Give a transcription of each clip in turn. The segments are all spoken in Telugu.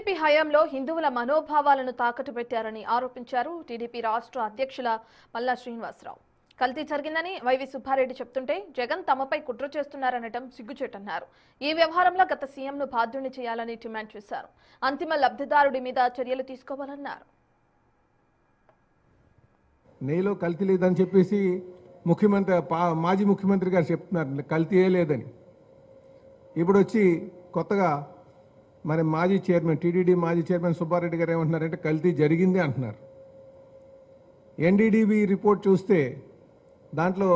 టీడీపీ హయాంలో హిందువుల మనోభావాలను తాకట్టు పెట్టారని ఆరోపించారు టీడీపీ రాష్ట్ర అధ్యక్షుల మల్లా శ్రీనివాసరావు. కల్తీ జరిగిందని వైవి సుబ్బారెడ్డి చెప్తుంటే జగన్ తమపై కుట్ర చేస్తున్నారనటం సిగ్గుచేటన్నారు. ఈ వ్యవహారంలో గత సీఎంను బాధ్యుని చేయాలని డిమాండ్ చేశారు. అంతిమ లబ్ధిదారుడి మీద చర్యలు తీసుకోవాలన్నారు. నెయ్యిలో కల్తీ లేదని చెప్పేసి మాజీ ముఖ్యమంత్రి గారు చెప్తున్నారు, కల్తీయే లేదని. ఇప్పుడు వచ్చి కొత్తగా మరి మాజీ చైర్మన్ టీడీడీ మాజీ చైర్మన్ సుబ్బారెడ్డి గారు ఏమంటున్నారంటే కల్తీ జరిగింది అంటున్నారు. ఎన్డీడీబీ రిపోర్ట్ చూస్తే దాంట్లో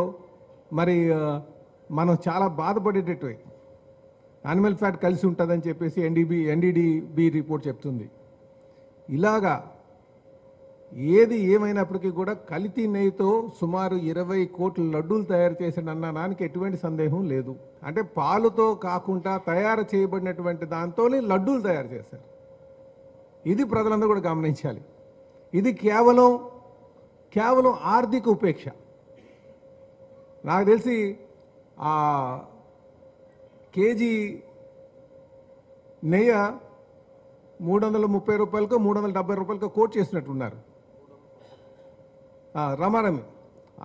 మరి మనం చాలా బాధపడేటట్టు యానిమల్ ఫ్యాట్ కలిసి ఉంటుందని చెప్పేసి ఎన్డీడీబీ రిపోర్ట్ చెప్తుంది. ఇలాగా ఏది ఏమైనప్పటికీ కూడా కల్తీ నెయ్యితో సుమారు 20 కోట్ల లడ్డూలు తయారు చేశాడన్న దానికి ఎటువంటి సందేహం లేదు. అంటే పాలుతో కాకుండా తయారు చేయబడినటువంటి దాంతో లడ్డూలు తయారు చేశారు. ఇది ప్రజలందరూ కూడా గమనించాలి. ఇది కేవలం ఆర్థిక ఉపేక్ష. నాకు తెలిసి ఆ కేజీ నెయ్యి 330 రూపాయలకో 370 రూపాయలకో కోట్ చేసినట్టున్నారు. రమారమి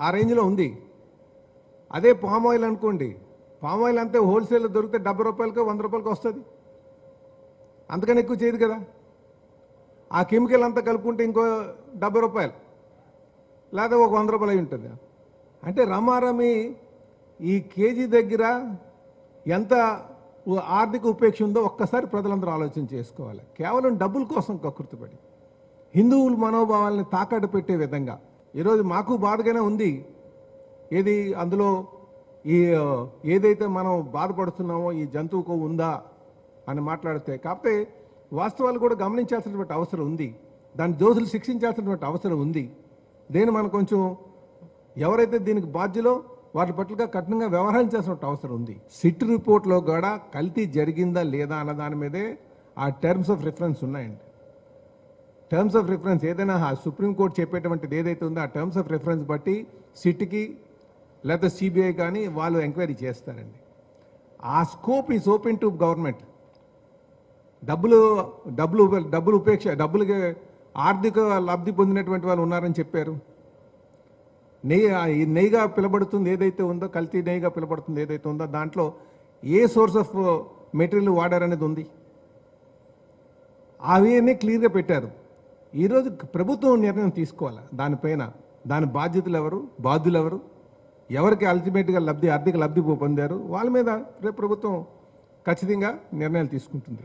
ఆ రేంజ్లో ఉంది. అదే పామ్ ఆయిల్ అనుకోండి, పామ్ ఆయిల్ అంతే హోల్సేల్లో దొరికితే 70 రూపాయలకో 100 రూపాయలకో వస్తుంది. అంతకని ఎక్కువ చేయదు కదా. ఆ కెమికల్ అంతా కలుపుకుంటే ఇంకో 70 రూపాయలు లేదా ఒక 100 రూపాయలు అయి ఉంటుంది. అంటే రమారమి ఈ కేజీ దగ్గర ఎంత ఆర్థిక ఉపేక్ష ఉందో ఒక్కసారి ప్రజలందరూ ఆలోచన చేసుకోవాలి. కేవలం డబ్బుల కోసం కకృతిపడి హిందువుల మనోభావాలని తాకట్టు పెట్టే విధంగా ఈరోజు మాకు బాధగానే ఉంది. అందులో ఏదైతే మనం బాధపడుతున్నామో ఈ జంతువుకు ఉందా అని మాట్లాడితే, కాకపోతే వాస్తవాలు కూడా గమనించాల్సినటువంటి అవసరం ఉంది. దాని దోషులు శిక్షించాల్సినటువంటి అవసరం ఉంది. మనం కొంచెం ఎవరైతే దీనికి బాధ్యులో వాటి పట్ల కఠినంగా వ్యవహరించాల్సిన అవసరం ఉంది. సిట్ రిపోర్ట్లో కూడా కల్తీ జరిగిందా లేదా అన్న దాని మీదే ఆ టర్మ్స్ ఆఫ్ రిఫరెన్స్ ఉన్నాయండి. టర్మ్స్ ఆఫ్ రిఫరెన్స్ ఏదైనా సుప్రీంకోర్టు చెప్పేటువంటిది ఏదైతే ఉందో ఆ టర్మ్స్ ఆఫ్ రిఫరెన్స్ బట్టి సిట్కి లేదా సిబిఐ కానీ వాళ్ళు ఎంక్వైరీ చేస్తారండి. ఆ scope is open to government. డబ్బులు ఉపేక్ష డబ్బులకి ఆర్థిక లబ్ధి పొందినటువంటి వాళ్ళు ఉన్నారని చెప్పారు. నెయ్యిగా పిలబడుతుంది ఏదైతే ఉందో, కల్తీ నెయ్యిగా పిలబడుతుంది ఏదైతే ఉందో దాంట్లో ఏ సోర్స్ ఆఫ్ మెటీరియల్ వాడారనేది ఉంది. అవన్నీ క్లియర్గా పెట్టారు. ఈరోజు ప్రభుత్వం నిర్ణయం తీసుకోవాలి దానిపైన. దాని బాధ్యతలు ఎవరు, బాధ్యులు ఎవరు, ఎవరికి అల్టిమేట్గా ఆర్థిక లబ్ధి పొందారు వాళ్ళ మీద రేపు ప్రభుత్వం ఖచ్చితంగా నిర్ణయాలు తీసుకుంటుంది.